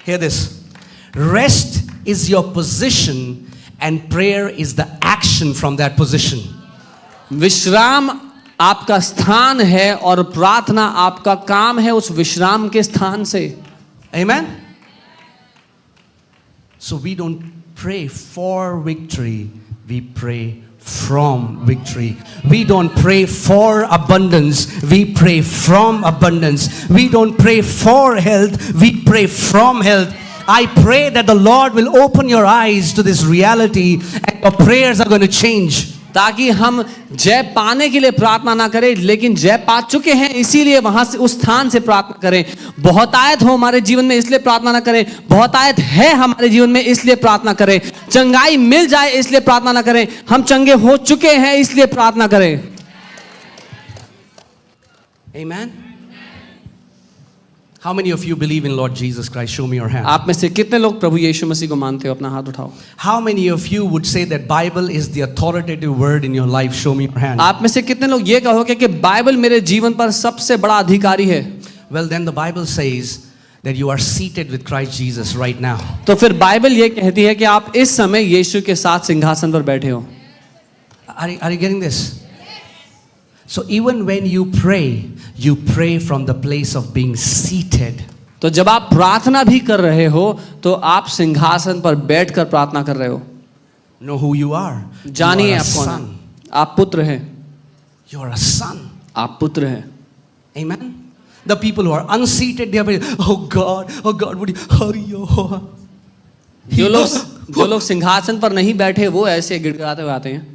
Hear this. Rest is your position and prayer is the action from that position. विश्राम आपका स्थान है और प्रार्थना आपका काम है उस विश्राम के स्थान से. Amen? So we don't pray for victory, we pray from victory. We don't pray for abundance, we pray from abundance. We don't pray for health, we pray from health. I pray that the Lord will open your eyes to this reality and your prayers are going to change. ताकि हम जय पाने के लिए प्रार्थना ना करें लेकिन जय पा चुके हैं इसीलिए वहां से उस स्थान से प्रार्थना करें. बहुतायत हो हमारे जीवन में इसलिए प्रार्थना ना करें. बहुतायत है हमारे जीवन में इसलिए प्रार्थना करें. चंगाई मिल जाए इसलिए प्रार्थना ना करें. हम चंगे हो चुके हैं इसलिए प्रार्थना करें. Amen. How many of you believe in Lord Jesus Christ? Show me your hand. आप में से कितने लोग प्रभु यीशु मसीह को मानते हो? अपना हाथ उठाओ. How many of you would say that Bible is the authoritative word in your life? Show me your hand. आप में से कितने लोग ये कहोगे कि बाइबल मेरे जीवन पर सबसे बड़ा अधिकारी है? Well, then the Bible says that you are seated with Christ Jesus right now. तो फिर बाइबल ये कहती है कि आप इस समय यीशु के साथ सिंहासन पर बैठे हो. Are you getting this? So even when you pray from the place of being seated. तो जब आप प्रार्थना भी कर रहे हो तो आप सिंहासन पर बैठकर प्रार्थना कर रहे हो. Know who you are. जानिए आप कौन हैं. आप पुत्र हैं. You are a son. आप पुत्र हैं. Amen. The people who are unseated, they are praying, oh God, would you hurry your. जो लोग सिंहासन पर नहीं बैठे वो ऐसे गिड़गिड़ाते हुए आते हैं.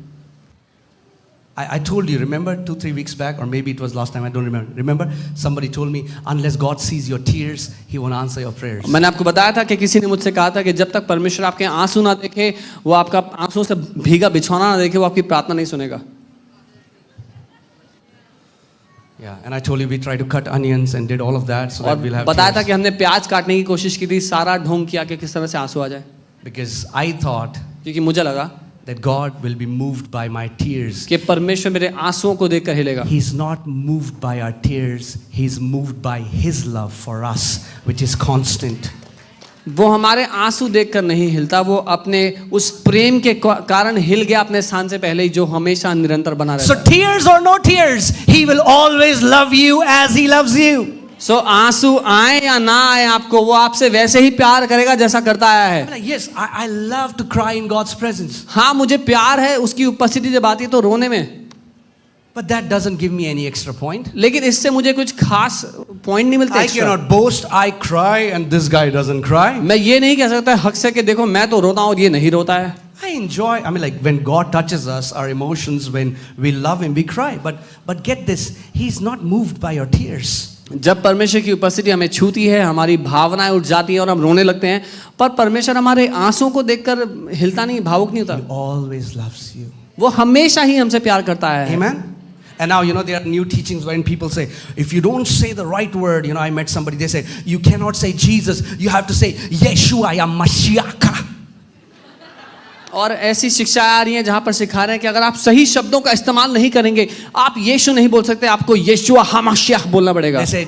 I told you, remember 2-3 weeks back, or maybe it was last time, I don't remember. Remember, somebody told me, unless God sees your tears, He won't answer your prayers. मैंने आपको बताया था कि किसी ने मुझसे कहा था कि जब तक परमेश्वर आपके आंसू ना देखे, वो आपका आंसू से भीगा बिछौना ना देखे, वो आपकी प्रार्थना नहीं सुनेगा. Yeah, and I told you we tried to cut onions and did all of that so that we'll have बताया था tears. कि हमने प्याज काटने की कोशिश की थी, सारा ढोंग किया कि किस तरह से आंसू आ जाए. Because I thought क्योंकि मुझे लगा that God will be moved by my tears. कि परमेश्वर मेरे आंसुओं को देखकर हिलेगा. He's not moved by our tears. He's moved by His love for us, which is constant. वो हमारे आंसू देखकर नहीं हिलता, वो अपने उस प्रेम के कारण हिल गया अपने स्थान से पहले ही, जो हमेशा निरंतर बना रहता है. So tears or no tears, He will always love you as He loves you. So आंसू आए या ना आए आपको, वो आपसे वैसे ही प्यार करेगा जैसा करता आया है. Yes, I love to cry in God's presence. हाँ, मुझे प्यार है उसकी उपस्थिति जब आती है तो रोने में. But that doesn't give me any extra point. लेकिन इससे मुझे कुछ खास पॉइंट नहीं मिलते. I cannot boast, I cry and this guy doesn't cry. मैं ये नहीं कह सकता हक से कि देखो मैं तो रोता हूँ और ये नहीं रोता है. I enjoy, like when God touches us, our emotions, when we love Him, we cry. But get this, He's not moved by your tears. जब परमेश्वर की उपस्थिति हमें छूती है, हमारी भावनाएं उठ जाती हैं और हम रोने लगते हैं, पर परमेश्वर हमारे आंसुओं को देखकर हिलता नहीं, भावुक नहीं होता. He always loves you. वो हमेशा ही हमसे प्यार करता है. Amen. And now, there are new teachings when people say, if you don't say the right word, I met somebody, they say, you cannot say Jesus, you have to say, Yeshua ya Mashiach. और ऐसी शिक्षा आ रही है जहां पर सिखा रहे हैं कि अगर आप सही शब्दों का इस्तेमाल नहीं करेंगे, आप यीशु नहीं बोल सकते, आपको यीशुआ हामशियाह बोलना पड़ेगा. They say,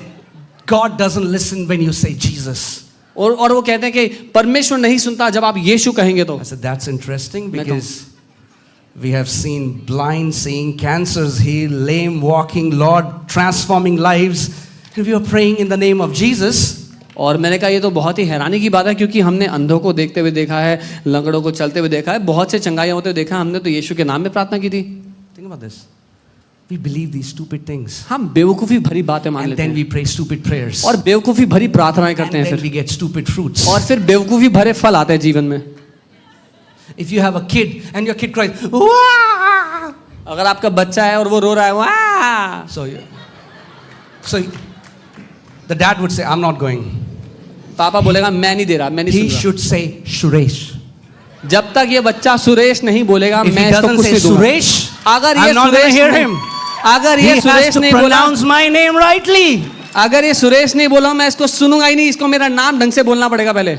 God doesn't listen when you say Jesus. और वो कहते हैं कि परमेश्वर नहीं सुनता जब आप यीशु कहेंगे तो. I said, that's interesting because we have seen blind seeing, cancers healed, lame walking, Lord transforming lives. If you are praying in the name of Jesus. और मैंने कहा ये तो बहुत ही हैरानी की बात है, क्योंकि हमने अंधों को देखते हुए देखा है, लंगड़ों को चलते हुए देखा है, बहुत से चंगाइयां होते हुए देखा है, हमने तो यीशु के नाम में प्रार्थना की थी. Think about this. We believe these stupid things. हम बेवकूफी भरी बातें मान लेते हैं. And then we pray stupid prayers. और बेवकूफी भरी प्रार्थनाएं करते हैं. And then we get stupid fruits. और फिर बेवकूफी भरे फल आते हैं जीवन में. If you have a kid and your kid cries, Wah! अगर आपका बच्चा है और वो रो रहा है, वाह, so the dad would say, I'm not going. पापा बोलेगा मैं नहीं दे रहा, मैं नहीं सुन रहा. He should say Suresh. जब तक ये बच्चा सुरेश नहीं बोलेगा, If मैं he इसको doesn't कुछ say नहीं दूंगा. Suresh, अगर ये I'm not going to hear him. अगर He ये has सुरेश to नहीं बोला, pronounce my name rightly. अगर ये सुरेश नहीं बोला, मैं इसको सुनूंगा ही नहीं, इसको मेरा नाम ढंग से बोलना पड़ेगा पहले.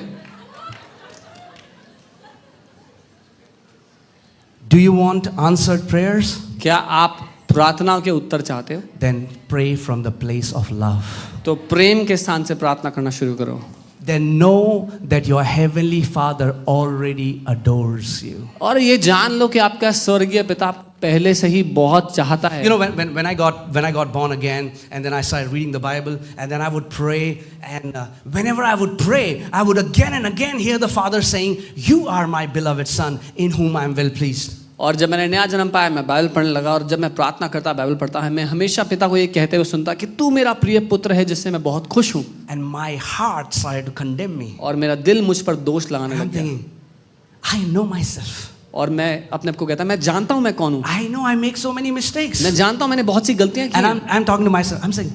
Do you want answered prayers? क्या आप प्रार्थनाओं के उत्तर चाहते हो? Then pray from the place of love. तो प्रेम के स्थान से प्रार्थना करना शुरू करो. then know that your heavenly Father already adores you. और ये जान लो कि आपका स्वर्गीय पिता पहले से ही बहुत चाहता है. You know, when I got born again, and then I started reading the Bible, and then I would pray, and whenever I would pray, I would again and again hear the Father saying, "You are my beloved Son, in whom I am well pleased." और जब मैंने नया जन्म पाया, मैं Bible पढ़ने लगा, और जब मैं प्रार्थना करता, बाइबल पढ़ता है, मैं हमेशा पिता को ये कहते हुए सुनता कि तू मेरा प्रिय पुत्र है जिससे मैं बहुत खुश हूँ. And my heart started to condemn me. और मेरा दिल मुझ पर दोष लगाने I'm लग गया. thinking, I know myself. और मैं अपने आप को कहता, मैं जानता हूँ मैं कौन हूँ. I know I make so many mistakes. मैं जानता हूँ मैंने बहुत सी गलतियाँ की And हैं. I'm talking to myself. I'm saying,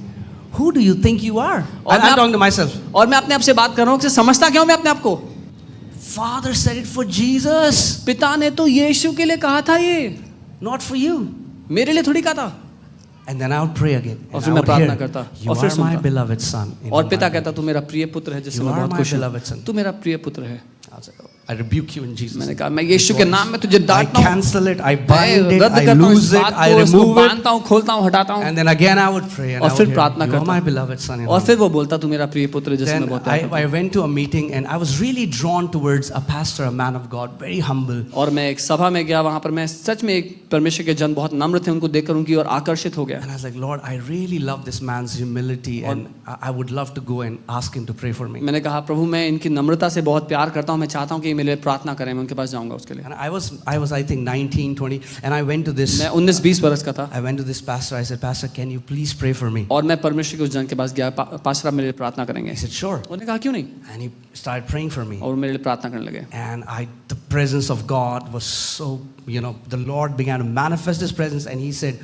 who do you think you are? और I'm talking to myself. और मैं अपने आप से बात कर रहा हूँ कि समझता क्यों मैं अपने आप को. Father said it for Jesus, पिता ने तो यीशु के लिए कहा था, ये not for you. मेरे लिए थोड़ी कहा था. And then I would pray again. और And फिर I मैं would प्रार्थना hear, करता, you और फिर are my सुनता. beloved son. in और whom पिता I am कहता, तू मेरा प्रिय पुत्र है जिससे You मैं are बहुत my खुश हूँ. beloved son. तू मेरा प्रिय पुत्र है. I was like, I rebuke you in Jesus. मैंने कहा, मैं यीशु के नाम में तुझे I डांटता हूँ, cancel it, I मैं bind it, रद्द I करता हूँ lose इस it, बात I को, इसको remove it. बांधता हूँ, खोलता हूँ, हटाता हूँ. And then again I would pray and और I फिर would hear, प्रार्थना you are करता my हूँ. beloved son. in और whom फिर वो बोलता, तू मेरा प्रिय पुत्र है जिससे मैं Then बहुत प्यार करता I हूँ. went to a meeting and I was really drawn towards a pastor, a man of God, very humble. और मैं एक सभा में गया, वहां पर मैं सच में एक परमेश्वर के जन बहुत नम्र थे, उनको देखकर उनकी ओर आकर्षित हो गया. And I was like, Lord, I really love this man's humility and I would love to go and ask him to pray for me. मैंने कहा, प्रभु मैं इनकी नम्रता से बहुत प्यार करता हूँ, मैं चाहता हूँ कि ये मेरे लिए प्रार्थना करें. मैं उनके पास जाऊंगा उसके लिए. And I was I think 19, 20 and I went to this मैं 19-20 वर्ष का था. I went to this pastor. I said, Pastor, can you please pray for me? और मैं परमेश्वर के उस जन के पास गया, पास्टर आप मेरे लिए प्रार्थना करेंगे. He said, sure. उन्होंने कहा, क्यों नहीं. And he started praying for me. और मेरे लिए प्रार्थना करने लगे. And the presence of God was so, the Lord began to manifest His presence and He said,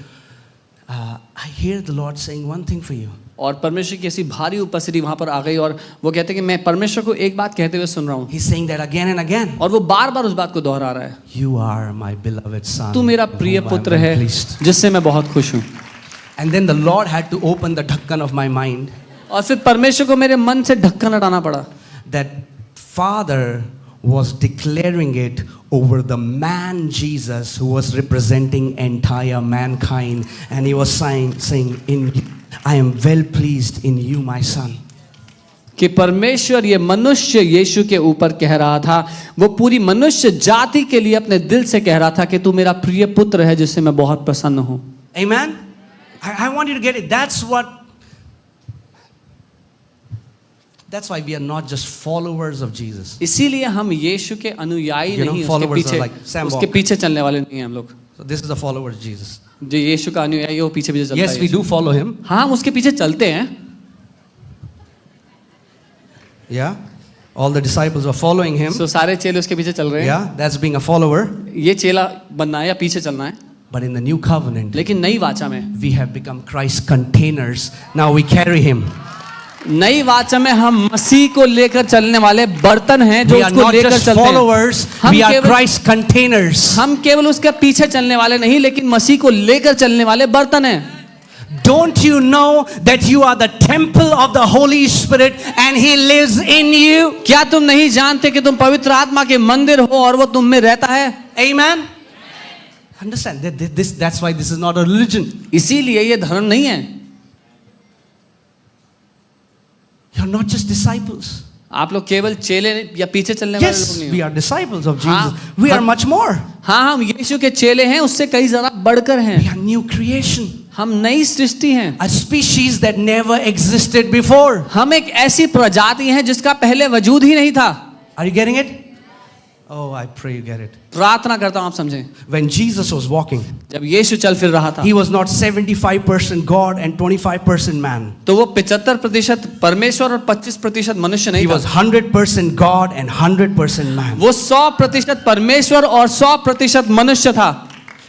I hear the Lord saying one thing for you. और परमेश्वर की ऐसी भारी उपस्थिति वहां पर आ गई, और वो कहते हैं कि मैं परमेश्वर को एक बात कहते हुए सुन रहा हूँ. He's saying that again and again. और वो बार बार उस बात को दोहरा रहा है. You are my beloved son. तू मेरा प्रिय in whom I am पुत्र well है pleased. जिससे मैं बहुत खुश हूँ. And then the Lord had to open the dhakkan of my mind और फिर परमेश्वर को मेरे मन से ढक्कन हटाना पड़ा. that Father was declaring it over the man Jesus who was representing entire mankind, and he was saying in I am well pleased in you my son. कि परमेश्वर ये मनुष्य यीशु के ऊपर कह रहा था, वो पूरी मनुष्य जाति के लिए अपने दिल से कह रहा था कि तू मेरा प्रिय पुत्र है जिससे मैं बहुत प्रसन्न हूं. Amen. I want you to get it. That's why we are not just followers of Jesus. इसीलिए हम यीशु के अनुयायी नहीं, उसके followers पीछे are like Sam उसके Walk. पीछे चलने वाले नहीं हैं हम लोग. So this is the followers of Jesus. जो यीशु का अनुयायी है वो पीछे पीछे चलता Yes, है. we do follow him. हाँ, हम उसके पीछे चलते हैं. Yeah. All the disciples are following him. तो सारे चेले उसके पीछे चल रहे हैं. Yeah, that's being a follower. ये चेला बनना है या पीछे चलना है. But in the new covenant, लेकिन नई वाचा में, we have become Christ's containers. Now we carry him. नई वाचा में हम मसीह को लेकर चलने वाले बर्तन हैं जो We are उसको not लेकर just चलते हैं. followers, हम we are केवल- Christ's containers. हम केवल उसके पीछे चलने वाले नहीं, लेकिन मसीह को लेकर चलने वाले बर्तन हैं. Don't you know that you are the temple of the Holy Spirit and He lives in you? क्या तुम नहीं जानते कि तुम पवित्र आत्मा के मंदिर हो और वो तुम में रहता है. Amen? Understand, that's why this is not a religion. इसीलिए ये धर्म नहीं है. You're not just disciples. आप लोग केवल चेले या पीछे चलने वाले लोग Yes, नहीं we हो. are disciples of Jesus. हाँ, We are हम- much more. हाँ, हम यीशु के चेले हैं, उससे कई ज्यादा बढ़कर हैं. We are new creation. हम नई सृष्टि हैं. A species that never existed before. हम एक ऐसी प्रजाति हैं जिसका पहले वजूद ही नहीं था. Are you getting it? Oh, I pray you get it. प्रार्थना करता हूं आप समझें. When Jesus was walking, जब यीशु चल फिर रहा था, He was not 75% God and 25% man. तो वो 75% परमेश्वर और 25% मनुष्य नहीं He was था. 100% God and 100% man. वो 100% परमेश्वर और 100% मनुष्य था.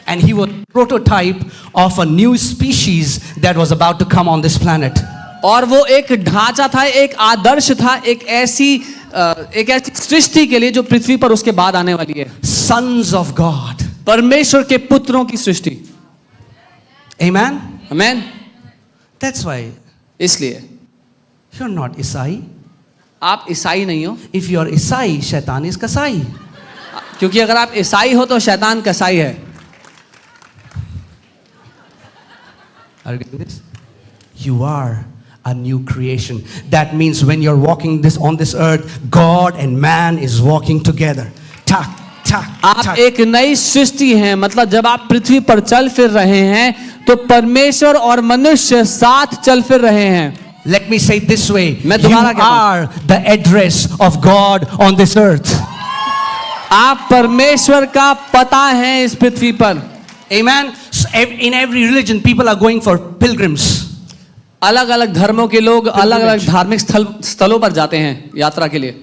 And He was prototype of a new species that was about to come on this planet. और वो एक ढांचा था, एक आदर्श था, एक ऐसी सृष्टि के लिए जो पृथ्वी पर उसके बाद आने वाली है. Sons of God. परमेश्वर के पुत्रों की सृष्टि. Amen? आमेन. That's why इसलिए you're not Isai. आप ईसाई नहीं हो, If you're Isai, Shaitan is Kasai. क्योंकि अगर आप ईसाई हो तो शैतान कसाई है. Are you getting this? You are a new creation. That means when you're walking this on this earth, God and man is walking together. Tak, tak, आप tak. एक नई सृष्टि हैं, मतलब जब आप पृथ्वी पर चल फिर रहे हैं तो परमेश्वर और मनुष्य साथ चल फिर रहे हैं. Let me say it this way. मैं You दोबारा कहता हूं. are the address of God on this earth. आप परमेश्वर का पता है इस पृथ्वी पर. Amen. So in every religion, people are going for pilgrims. अलग अलग धर्मों के लोग अलग अलग धार्मिक स्थलों पर जाते हैं यात्रा के लिए.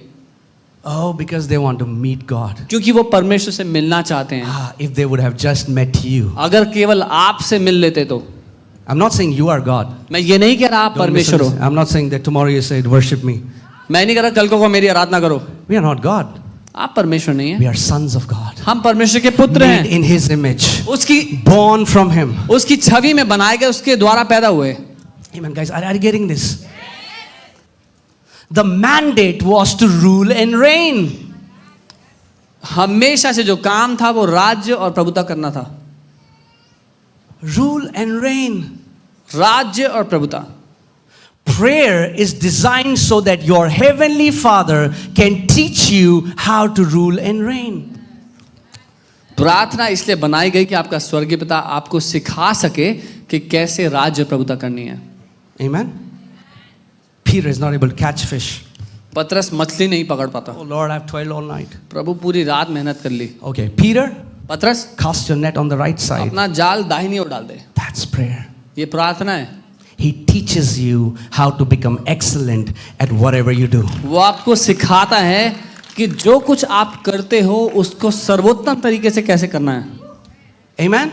Oh, because they want to meet God. क्योंकि वो परमेश्वर से मिलना चाहते हैं. If they would have just met you. अगर केवल आपसे मिल लेते तो. I'm not saying you are God. मैं ये नहीं कह रहा आप Don't परमेश्वर हो. listen. I'm not saying that tomorrow you said worship me. मैं नहीं कह रहा कल को मेरी आराधना करो. We are not God. आप परमेश्वर नहीं We है. are sons of God. हम परमेश्वर के पुत्र Made हैं. in His image. उसकी Born from Him. उसकी छवि में बनाए गए, उसके द्वारा पैदा हुए. Amen, guys. Are you getting this? The mandate was to rule and reign. हमेशा से जो काम था वो राज्य और प्रभुता करना था. Rule and reign. राज्य और प्रभुता. Prayer is designed so that your heavenly Father can teach you how to rule and reign. प्रार्थना इसलिए बनाई गई कि आपका स्वर्गीय पिता आपको सिखा सके कि कैसे राज्य प्रभुता करनी है. Amen. Peter is not able to catch fish. पतरस मछली नहीं पकड़ पाता. Oh Lord, I've toiled all night. प्रभु पूरी रात मेहनत कर ली. Okay, Peter, पतरस cast your net on the right side. अपना जाल दाहिनी ओर डाल दे. That's prayer. ये प्रार्थना है. He teaches you how to become excellent at whatever you do. वो आपको सिखाता है कि जो कुछ आप करते हो उसको सर्वोत्तम तरीके से कैसे करना है. Amen.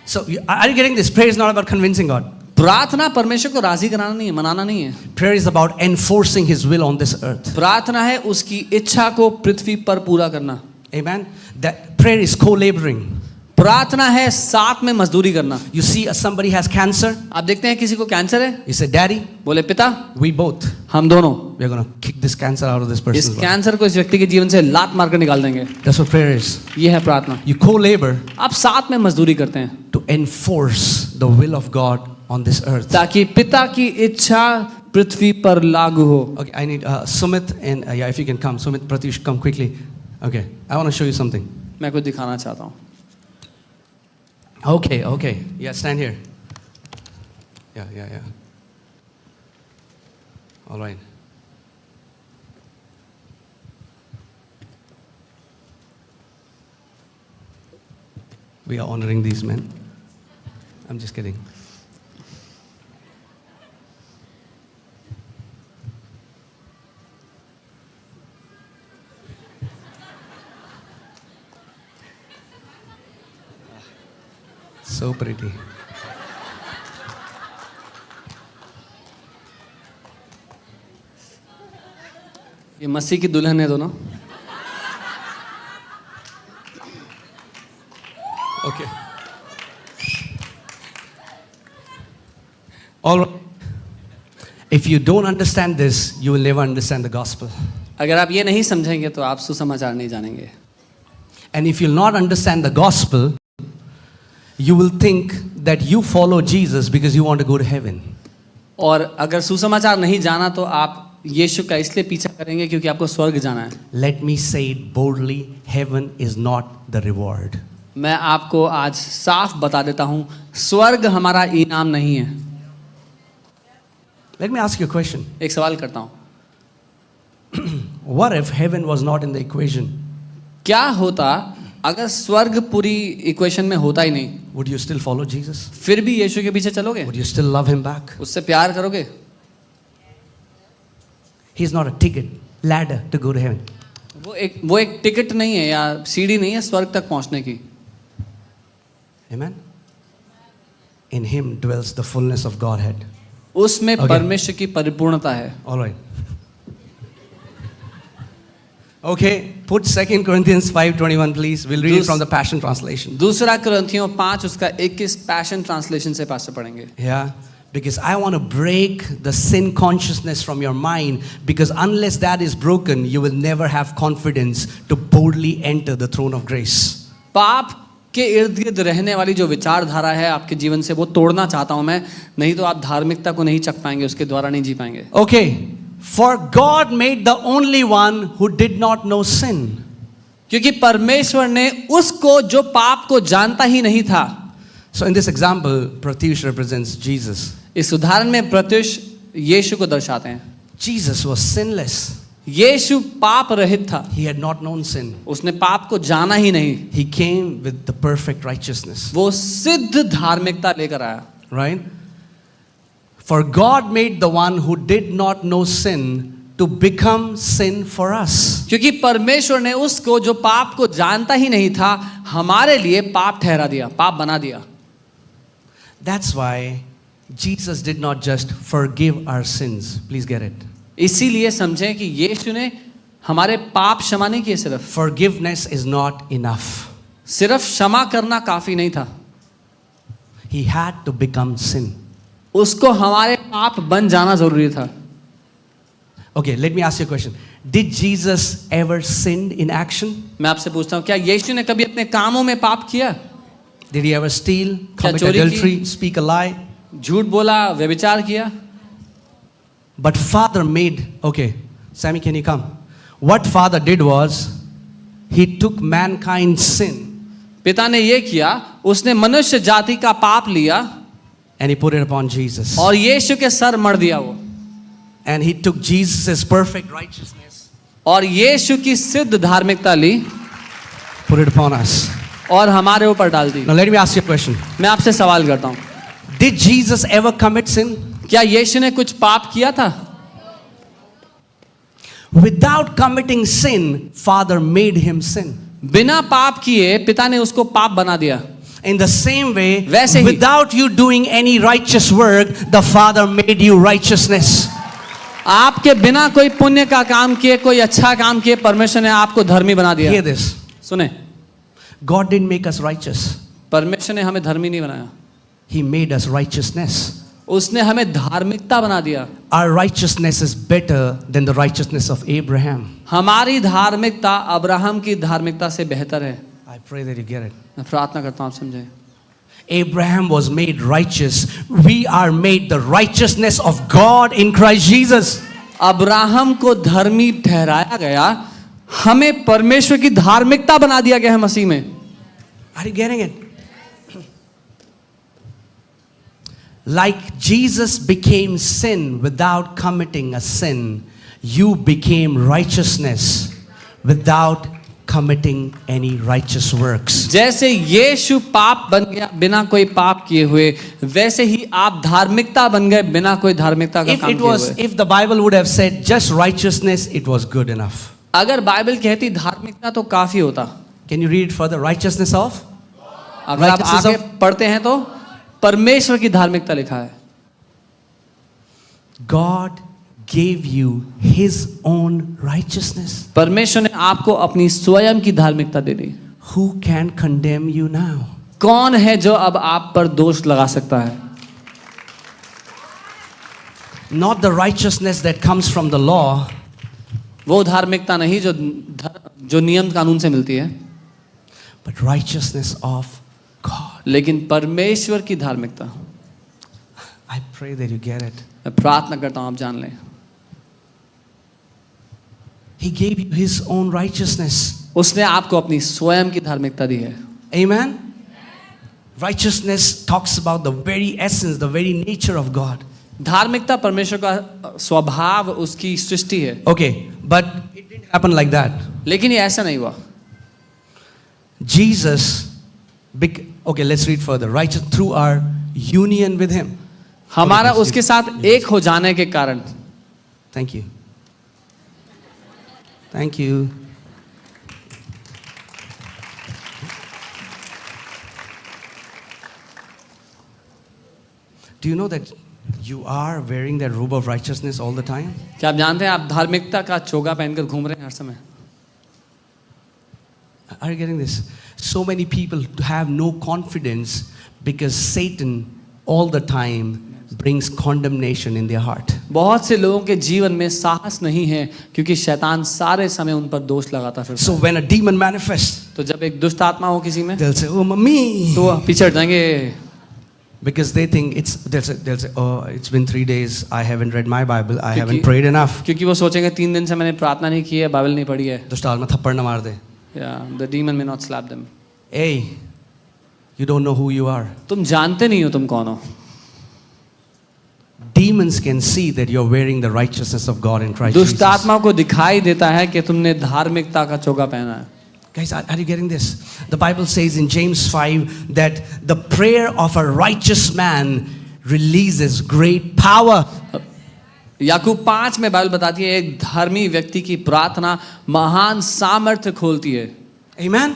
So, are you getting this? Prayer is not about convincing God. प्रार्थना परमेश्वर को राजी कराना नहीं है, मनाना नहीं है. Prayer is about enforcing His will on this earth. प्रार्थना है उसकी इच्छा को पृथ्वी पर पूरा करना. Amen. That prayer is co-laboring. प्रार्थना है साथ में मजदूरी करना. You see, somebody has cancer. आप देखते हैं किसी को कैंसर है, You say, Daddy, बोले पिता we both, हम दोनों we are going to kick this cancer out of this इस person's body. कैंसर को इस व्यक्ति के जीवन से लात मारकर निकाल देंगे. That's what prayer is. ये है प्रार्थना. You co-labor आप साथ में मजदूरी करते हैं to enforce the will of God on this earth. ताकि पिता की इच्छा पृथ्वी पर लागू हो. Okay, I need Sumit and yeah, if you can come, Sumit, Pratish, come quickly. Okay, I want to show you something. मैं कुछ दिखाना चाहता हूँ. Okay, yeah, stand here. Yeah. All right. We are honoring these men. I'm just kidding. So pretty. ये मसीह की दुल्हन है दोनों. Okay. All right. If you don't understand this, you will never understand the gospel. अगर आप ये नहीं समझेंगे तो आप सुसमाचार नहीं जानेंगे. And if you'll not understand the gospel, you will think that you follow Jesus because you want to go to heaven. और अगर सुसमाचार नहीं जाना तो आप यीशु का इसलिए पीछा करेंगे क्योंकि आपको स्वर्ग जाना है. Let me say it boldly, heaven is not the reward. मैं आपको आज साफ बता देता हूँ, स्वर्ग हमारा इनाम नहीं है. Let me ask you a question. एक सवाल करता हूँ. What if heaven was not in the equation? क्या होता अगर स्वर्ग पूरी इक्वेशन में होता ही नहीं? Would you still follow Jesus? फिर भी यीशु के पीछे चलोगे? Would you still love him back? उससे प्यार करोगे? He's not a ticket, ladder to go to heaven. वो एक टिकट नहीं है या सीढ़ी नहीं है स्वर्ग तक पहुंचने की. Amen. In him dwells the fullness of Godhead. उसमें Okay. परमेश्वर की परिपूर्णता है. All right. Okay, put 2 Corinthians 5:21 please. We'll read it from the Passion Translation. दूसरा कुरिन्थियों 5 उसका 21 पैशन ट्रांसलेशन से पास पढ़ेंगे. Yeah, because I want to break the sin consciousness from your mind, because unless that is broken, you will never have confidence to boldly enter the throne of grace. पाप आपके इर्द गिर्द रहने वाली जो विचारधारा है आपके जीवन से, वो तोड़ना चाहता हूं मैं, नहीं तो आप धार्मिकता को नहीं चख पाएंगे, उसके द्वारा नहीं जी पाएंगे। Okay, for God made the only one who did not know sin. क्योंकि परमेश्वर ने उसको जो पाप को जानता ही नहीं था। So in this example, Pratyush represents Jesus. इस उदाहरण में प्रत्युष यीशु को दर्शाते हैं। Jesus was sinless. यीशु पाप रहित था, He had not known sin. उसने पाप को जाना ही नहीं। He came with the perfect righteousness. वो सिद्ध धार्मिकता लेकर आया। Right? For God made the one who did not know sin to become sin for us. क्योंकि परमेश्वर ने उसको जो पाप को जानता ही नहीं था हमारे लिए पाप ठहरा दिया, पाप बना दिया। That's why Jesus did not just forgive our sins. Please get it. इसीलिए समझें कि यीशु ने हमारे पाप क्षमा नहीं किए, Forgiveness is not enough. सिर्फ क्षमा करना काफी नहीं था, He had to become sin. उसको हमारे पाप बन जाना जरूरी था। Okay, let me ask you a question. Did Jesus ever sin in action? मैं आपसे पूछता हूँ, क्या यीशु ने कभी अपने कामों में पाप किया? Did he ever steal, commit चोरी की? adultery, speak a lie? झूठ बोला, व्यभिचार किया? But Father made, okay, Sammy, can you come? What Father did was, He took mankind's sin पिता ने ये किया, उसने मनुष्य जाति का पाप लिया and He put it upon Jesus. और यीशु के सर मर दिया वो, And He took Jesus' perfect righteousness, और यीशु की सिद्ध धार्मिकता ली put it upon us. और हमारे ऊपर डाल दी। Now let me ask you a question. मैं आपसे सवाल करता हूँ, Did Jesus ever commit sin? क्या यीशु ने कुछ पाप किया था? Without committing sin, Father made Him sin. बिना पाप किए पिता ने उसको पाप बना दिया। In the same way, वैसे ही, without you doing any righteous work, the Father made you righteousness. आपके बिना कोई पुण्य का काम किए, कोई अच्छा काम किए, परमेश्वर ने आपको धर्मी बना दिया। Hear this. सुने, God didn't make us righteous. परमेश्वर ने हमें धर्मी नहीं बनाया, He made us righteousness. उसने हमें धार्मिकता बना दिया। Our righteousness is better than the righteousness of Abraham. हमारी धार्मिकता अब्राहम की धार्मिकता से बेहतर है। I pray that you get it. मैं प्रार्थना करता हूँ आप समझें। Abraham was made righteous. We are made the righteousness of God in Christ Jesus. Abraham को धर्मी ठहराया गया, हमें परमेश्वर की धार्मिकता बना दिया गया है मसीह में। Are you getting it? Like Jesus became sin without committing a sin, you became righteousness without committing any righteous works. जैसे यीशु पाप बन गया बिना कोई पाप किए हुए, वैसे ही आप धार्मिकता बन गए बिना कोई धार्मिकता का काम किए हुए। If the Bible would have said just righteousness, it was good enough. अगर बाइबल कहती धार्मिकता तो काफी होता। Can you read it further? Righteousness of? अगर आप Righteousness आगे of? पढ़ते हैं तो परमेश्वर की धार्मिकता लिखा है। God gave you His own righteousness. परमेश्वर ने आपको अपनी स्वयं की धार्मिकता दे दी। Who can condemn you now? कौन है जो अब आप पर दोष लगा सकता है? Not the righteousness that comes from the law, वो धार्मिकता नहीं जो नियम कानून से मिलती है, but righteousness of God. लेकिन परमेश्वर की धार्मिकता। I pray that you get it. मैं प्रार्थना करता हूं आप जान लें। He gave you His own righteousness. उसने आपको अपनी स्वयं की धार्मिकता दी है। Amen? Righteousness talks about the very essence, the very nature of God. धार्मिकता परमेश्वर का स्वभाव, उसकी सृष्टि है। Okay, but it didn't happen like that. लेकिन ये ऐसा नहीं हुआ। Jesus, okay, let's read further. Righteous through our union with Him. हमारा Okay, उसके साथ एक हो जाने के कारण। Thank you. Thank you. Do you know that you are wearing that robe of righteousness all the time? क्या आप जानते हैं आप धार्मिकता का चोगा पहनकर घूम रहे हैं हर समय? Are you getting this? So many people have no confidence because Satan all the time brings condemnation in their heart. बहुत से लोगों के जीवन में साहस नहीं है क्योंकि शैतान सारे समय उन पर दोष लगाता फिरता है। So when a demon manifests, तो जब एक दुष्ट आत्मा हो किसी में they'll say, "Oh, me," तो वो पीछे हट जाएंगे, because they think they'll say, "Oh, it's been 3 days. I haven't read my Bible. I haven't क्योंकि- prayed enough." क्योंकि वो सोचेंगे 3 दिन से मैंने प्रार्थना नहीं की है, बाइबल नहीं पढ़ी है. दुष्ट आत्मा थप्पड़ न मार दे. The demon may not slap them. Hey, you don't know who you are. तुम जानते नहीं हो तुम कौन हो. Demons can see that you're wearing the righteousness of God in Christ दुष्ट Jesus. आत्मा को दिखाई देता है कि तुमने धार्मिकता का चोगा पहना है. Guys, are you getting this? The Bible says in James 5 that the prayer of a righteous man releases great power. याकूब 5 में बाइबल बताती है एक धर्मी व्यक्ति की प्रार्थना महान सामर्थ्य खोलती है. Amen?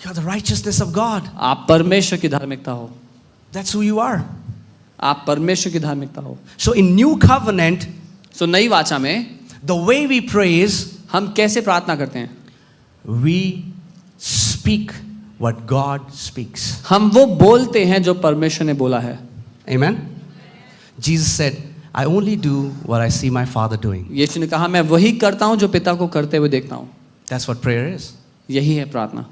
You're the righteousness of God. आप परमेश्वर की धार्मिकता हो. That's who you are. आप परमेश्वर की धार्मिकता हो. So in new covenant, सो नई वाचा में the way we pray is हम कैसे प्रार्थना करते हैं? we speak what God speaks. हम वो बोलते हैं जो परमेश्वर ने बोला है. Amen? Jesus said, I only do what I see my Father doing. यीशु ने कहा मैं वही करता हूं जो पिता को करते हुए देखता हूं. That's what prayer is. यही है प्रार्थना.